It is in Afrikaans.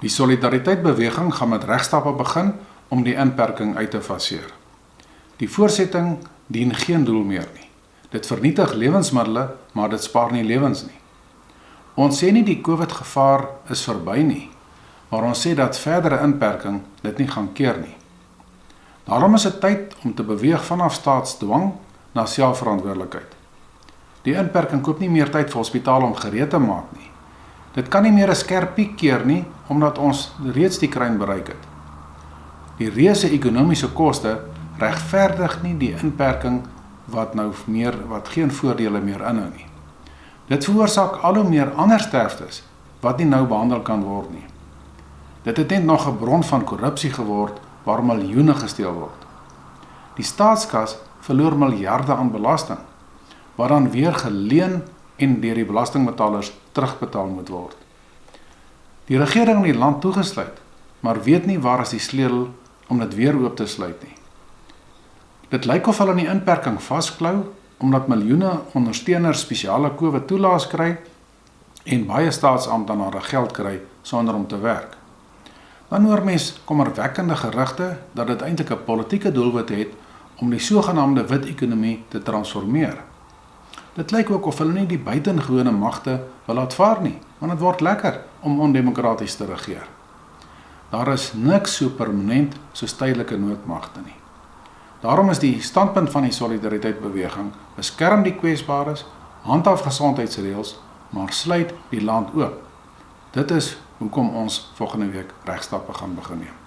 Die solidariteitsbeweging gaan met regstappe begin om die inperking uit te faseer. Die voorsetting dien geen doel meer nie. Dit vernietig lewensmiddels, maar dit spaar nie lewens nie. Ons sê nie die COVID-gevaar is verby nie, maar ons sê dat verdere inperking dit nie gaan keer nie. Daarom is dit tyd om te beweeg vanaf staatsdwang na selfverantwoordelikheid. Die inperking koop nie meer tyd vir hospitale om gereed te maak nie. Dit kan nie meer 'n skerp piek keer nie, omdat ons reeds die kruin bereik het. Die reuse ekonomiese koste regverdig nie die inperking wat geen voordele meer inhou nie. Dit veroorsaak al hoe meer ander sterftes wat nie nou behandel kan word nie. Dit het net nog 'n bron van korrupsie geword waar miljoene gesteel word. Die staatskas verloor miljarde aan belasting, wat dan weer geleen en deur die belastingbetalers terugbetaal moet word. Die regering het die land toegesluit, maar weet nie waar is die sleutel om dit weer oop te sluit nie. Dit lyk of hulle in die inperking vasklou, omdat miljoene ondersteuners spesiale COVID-toelaas kry en baie staatsamptenare geld kry sonder om te werk. Dan hoor mens kommerwekkende gerugte dat dit eintlik 'n politieke doelwit het om die sogenaamde wit ekonomie te transformeer. Dit lyk ook of hulle nie die buitengewone magte wil laat vaar nie, want dit word lekker om ondemokraties te regeer. Daar is niks so permanent soos tydelike noodmagte nie. Daarom is die standpunt van die solidariteitsbeweging: beskerm die kwesbares, handhaaf gesondheidsreëls, maar sluit die land oop. Dit is hoekom ons volgende week regstappe gaan begin neem.